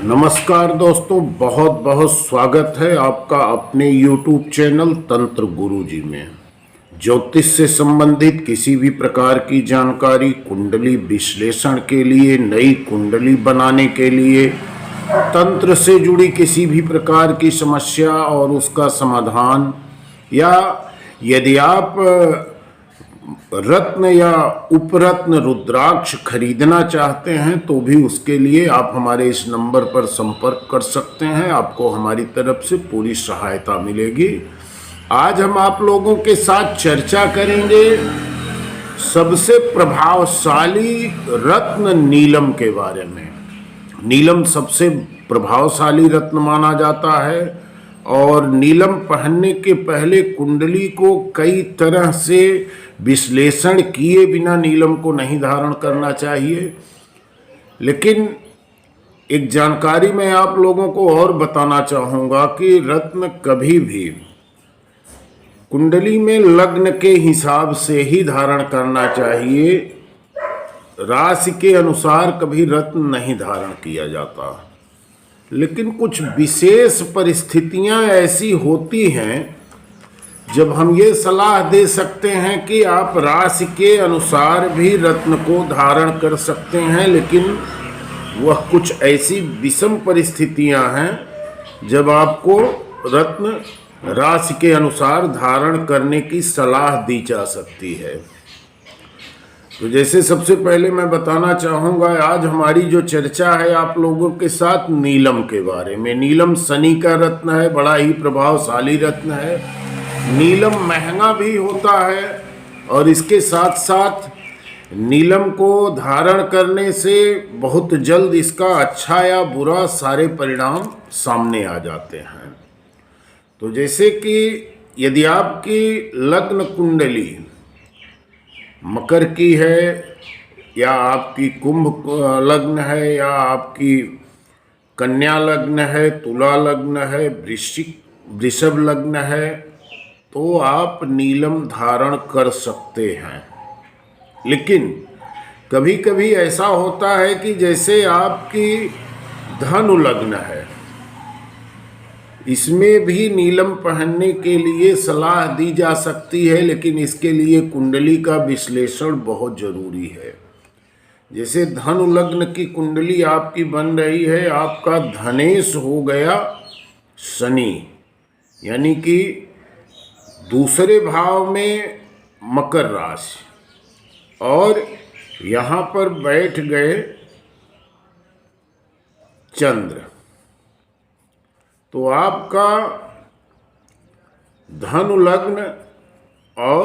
नमस्कार दोस्तों, बहुत बहुत स्वागत है आपका अपने YouTube चैनल तंत्र गुरुजी में। ज्योतिष से संबंधित किसी भी प्रकार की जानकारी, कुंडली विश्लेषण के लिए, नई कुंडली बनाने के लिए, तंत्र से जुड़ी किसी भी प्रकार की समस्या और उसका समाधान, या यदि आप रत्न या उपरत्न रुद्राक्ष खरीदना चाहते हैं तो भी उसके लिए आप हमारे इस नंबर पर संपर्क कर सकते हैं। आपको हमारी तरफ से पूरी सहायता मिलेगी। आज हम आप लोगों के साथ चर्चा करेंगे सबसे प्रभावशाली रत्न नीलम के बारे में। नीलम सबसे प्रभावशाली रत्न माना जाता है और नीलम पहनने के पहले कुंडली को कई तरह से विश्लेषण किए बिना नीलम को नहीं धारण करना चाहिए। लेकिन एक जानकारी मैं आप लोगों को और बताना चाहूँगा कि रत्न कभी भी कुंडली में लग्न के हिसाब से ही धारण करना चाहिए। राशि के अनुसार कभी रत्न नहीं धारण किया जाता। लेकिन कुछ विशेष परिस्थितियां ऐसी होती हैं जब हम ये सलाह दे सकते हैं कि आप राशि के अनुसार भी रत्न को धारण कर सकते हैं। लेकिन वह कुछ ऐसी विषम परिस्थितियां हैं जब आपको रत्न राशि के अनुसार धारण करने की सलाह दी जा सकती है। तो जैसे सबसे पहले मैं बताना चाहूँगा, आज हमारी जो चर्चा है आप लोगों के साथ नीलम के बारे में। नीलम शनि का रत्न है, बड़ा ही प्रभावशाली रत्न है। नीलम महंगा भी होता है और इसके साथ साथ नीलम को धारण करने से बहुत जल्द इसका अच्छा या बुरा सारे परिणाम सामने आ जाते हैं। तो जैसे कि यदि आपकी लग्न कुंडली मकर की है, या आपकी कुंभ लग्न है, या आपकी कन्या लग्न है, तुला लग्न है, वृषभ लग्न है, तो आप नीलम धारण कर सकते हैं। लेकिन कभी कभी ऐसा होता है कि जैसे आपकी धनु लग्न है, इसमें भी नीलम पहनने के लिए सलाह दी जा सकती है। लेकिन इसके लिए कुंडली का विश्लेषण बहुत जरूरी है। जैसे धनु लग्न की कुंडली आपकी बन रही है, आपका धनेश हो गया शनि, यानी कि दूसरे भाव में मकर राशि, और यहाँ पर बैठ गए चंद्र। तो आपका धनु लग्न और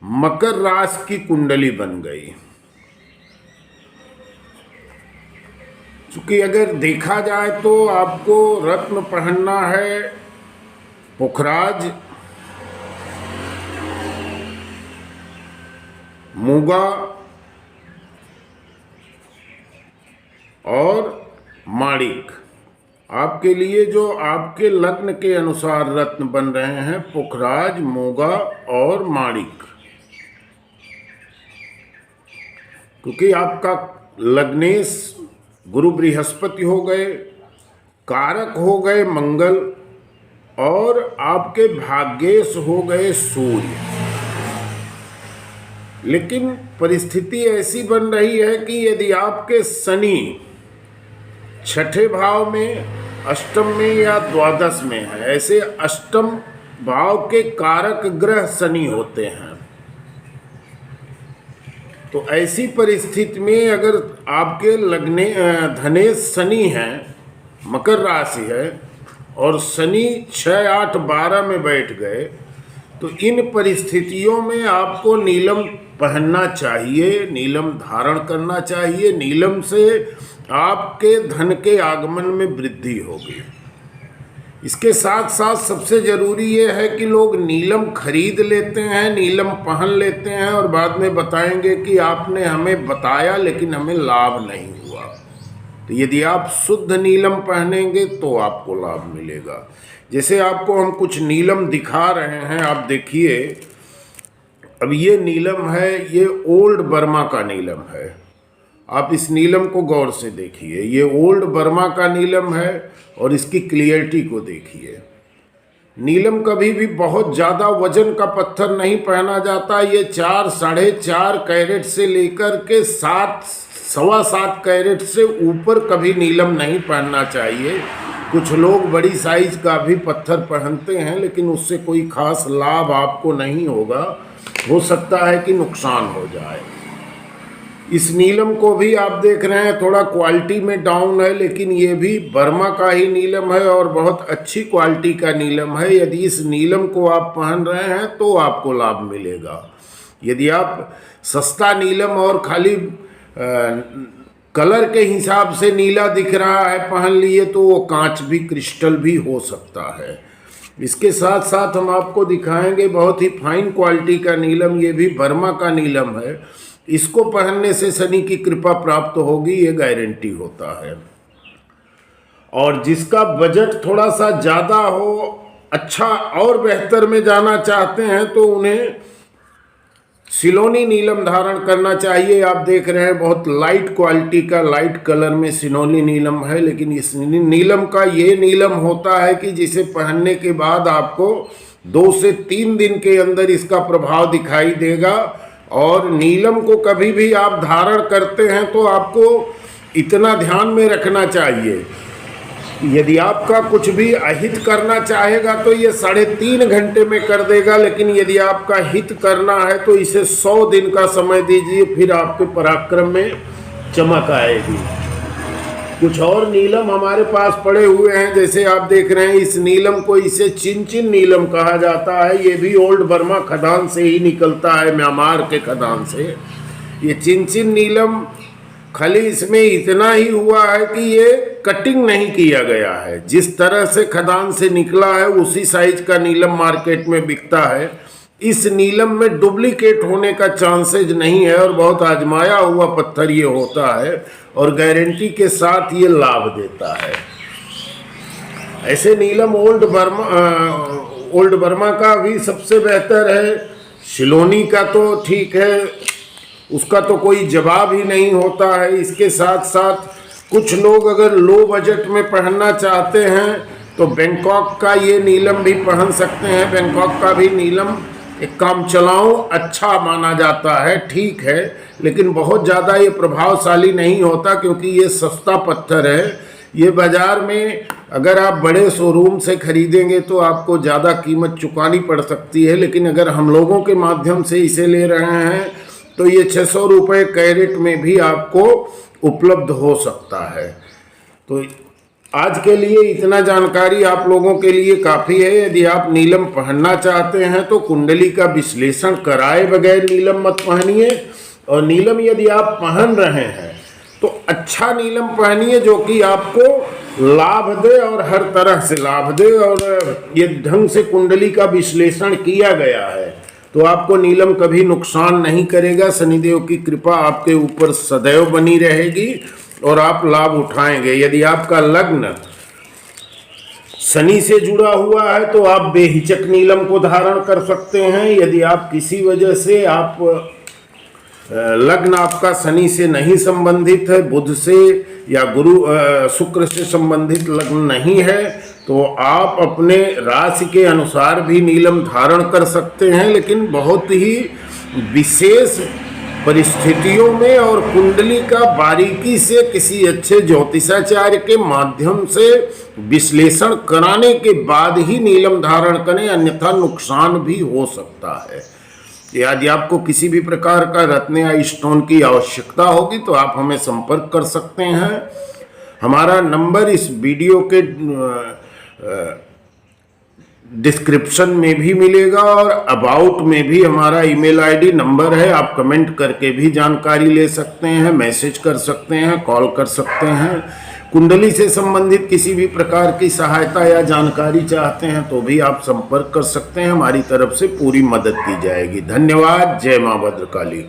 मकर राशि की कुंडली बन गई। क्योंकि अगर देखा जाए तो आपको रत्न पहनना है पुखराज, मूंगा और माणिक। आपके लिए जो आपके लग्न के अनुसार रत्न बन रहे हैं पुखराज, मूंगा और माणिक। क्योंकि आपका लग्नेश गुरु बृहस्पति हो गए, कारक हो गए मंगल, और आपके भाग्येश हो गए सूर्य। लेकिन परिस्थिति ऐसी बन रही है कि यदि आपके शनि छठे भाव में, अष्टम में या द्वादश में है, ऐसे अष्टम भाव के कारक ग्रह शनि होते हैं, तो ऐसी परिस्थिति में अगर आपके लग्ने धनेश शनि है, मकर राशि है, और शनि 6, 8, 12 में बैठ गए, तो इन परिस्थितियों में आपको नीलम पहनना चाहिए, नीलम धारण करना चाहिए। नीलम से आपके धन के आगमन में वृद्धि होगी। इसके साथ साथ सबसे ज़रूरी ये है कि लोग नीलम खरीद लेते हैं, नीलम पहन लेते हैं और बाद में बताएंगे कि आपने हमें बताया लेकिन हमें लाभ नहीं हुआ। तो यदि आप शुद्ध नीलम पहनेंगे तो आपको लाभ मिलेगा। जैसे आपको हम कुछ नीलम दिखा रहे हैं, आप देखिए। अब ये नीलम है, ये ओल्ड बर्मा का नीलम है। आप इस नीलम को गौर से देखिए, ये ओल्ड बर्मा का नीलम है और इसकी क्लियरिटी को देखिए। नीलम कभी भी बहुत ज़्यादा वजन का पत्थर नहीं पहना जाता। ये 4 साढ़े 4 कैरेट से लेकर के 7 सवा 7 कैरेट से ऊपर कभी नीलम नहीं पहनना चाहिए। कुछ लोग बड़ी साइज का भी पत्थर पहनते हैं, लेकिन उससे कोई खास लाभ आपको नहीं होगा, हो सकता है कि नुकसान हो जाए। इस नीलम को भी आप देख रहे हैं थोड़ा क्वालिटी में डाउन है, लेकिन ये भी बर्मा का ही नीलम है और बहुत अच्छी क्वालिटी का नीलम है। यदि इस नीलम को आप पहन रहे हैं तो आपको लाभ मिलेगा। यदि आप सस्ता नीलम और खाली कलर के हिसाब से नीला दिख रहा है पहन लिए, तो वो कांच भी क्रिस्टल भी हो सकता है। इसके साथ साथ हम आपको दिखाएंगे बहुत ही फाइन क्वालिटी का नीलम, ये भी बर्मा का नीलम है। इसको पहनने से शनि की कृपा प्राप्त होगी, ये गारंटी होता है। और जिसका बजट थोड़ा सा ज़्यादा हो, अच्छा और बेहतर में जाना चाहते हैं, तो उन्हें सिलोनी नीलम धारण करना चाहिए। आप देख रहे हैं बहुत लाइट क्वालिटी का, लाइट कलर में सिलोनी नीलम है। लेकिन इस नीलम का ये नीलम होता है कि जिसे पहनने के बाद आपको 2 से 3 दिन के अंदर इसका प्रभाव दिखाई देगा। और नीलम को कभी भी आप धारण करते हैं तो आपको इतना ध्यान में रखना चाहिए, यदि आपका कुछ भी अहित करना चाहेगा तो ये 3.5 घंटे में कर देगा, लेकिन यदि आपका हित करना है तो इसे 100 दिन का समय दीजिए, फिर आपके पराक्रम में चमक आएगी। कुछ और नीलम हमारे पास पड़े हुए हैं, जैसे आप देख रहे हैं इस नीलम को, इसे चिनचिन नीलम कहा जाता है। ये भी ओल्ड बर्मा खदान से ही निकलता है, म्यांमार के खदान से। ये चिनचिन नीलम खाली इसमें इतना ही हुआ है कि ये कटिंग नहीं किया गया है। जिस तरह से खदान से निकला है उसी साइज का नीलम मार्केट में बिकता है। इस नीलम में डुप्लीकेट होने का चांसेज नहीं है और बहुत आजमाया हुआ पत्थर ये होता है और गारंटी के साथ ये लाभ देता है। ऐसे नीलम ओल्ड बर्मा का भी सबसे बेहतर है। सिलोनी का तो ठीक है, उसका तो कोई जवाब ही नहीं होता है। इसके साथ साथ कुछ लोग अगर लो बजट में पहनना चाहते हैं तो बैंकॉक का ये नीलम भी पहन सकते हैं। बैंकॉक का भी नीलम एक काम चलाऊं अच्छा माना जाता है, ठीक है, लेकिन बहुत ज़्यादा ये प्रभावशाली नहीं होता क्योंकि ये सस्ता पत्थर है। ये बाज़ार में अगर आप बड़े शोरूम से खरीदेंगे तो आपको ज़्यादा कीमत चुकानी पड़ सकती है, लेकिन अगर हम लोगों के माध्यम से इसे ले रहे हैं तो ये 600 रुपये कैरेट में भी आपको उपलब्ध हो सकता है। तो आज के लिए इतना जानकारी आप लोगों के लिए काफ़ी है। यदि आप नीलम पहनना चाहते हैं तो कुंडली का विश्लेषण कराए बगैर नीलम मत पहनिए, और नीलम यदि आप पहन रहे हैं तो अच्छा नीलम पहनिए जो कि आपको लाभ दे और हर तरह से लाभ दे, और ये ढंग से कुंडली का विश्लेषण किया गया है तो आपको नीलम कभी नुकसान नहीं करेगा। शनिदेव की कृपा आपके ऊपर सदैव बनी रहेगी और आप लाभ उठाएंगे। यदि आपका लग्न शनि से जुड़ा हुआ है तो आप बेहिचक नीलम को धारण कर सकते हैं। यदि आप किसी वजह से लग्न आपका शनि से नहीं संबंधित है, बुध से या शुक्र से संबंधित लग्न नहीं है, तो आप अपने राशि के अनुसार भी नीलम धारण कर सकते हैं, लेकिन बहुत ही विशेष परिस्थितियों में और कुंडली का बारीकी से किसी अच्छे ज्योतिषाचार्य के माध्यम से विश्लेषण कराने के बाद ही नीलम धारण करें, अन्यथा नुकसान भी हो सकता है। यदि आपको किसी भी प्रकार का रत्न या स्टोन की आवश्यकता होगी तो आप हमें संपर्क कर सकते हैं। हमारा नंबर इस वीडियो के डिस्क्रिप्शन में भी मिलेगा और अबाउट में भी हमारा ईमेल आईडी नंबर है। आप कमेंट करके भी जानकारी ले सकते हैं, मैसेज कर सकते हैं, कॉल कर सकते हैं। कुंडली से संबंधित किसी भी प्रकार की सहायता या जानकारी चाहते हैं तो भी आप संपर्क कर सकते हैं। हमारी तरफ से पूरी मदद की जाएगी। धन्यवाद। जय मां भद्रकाली।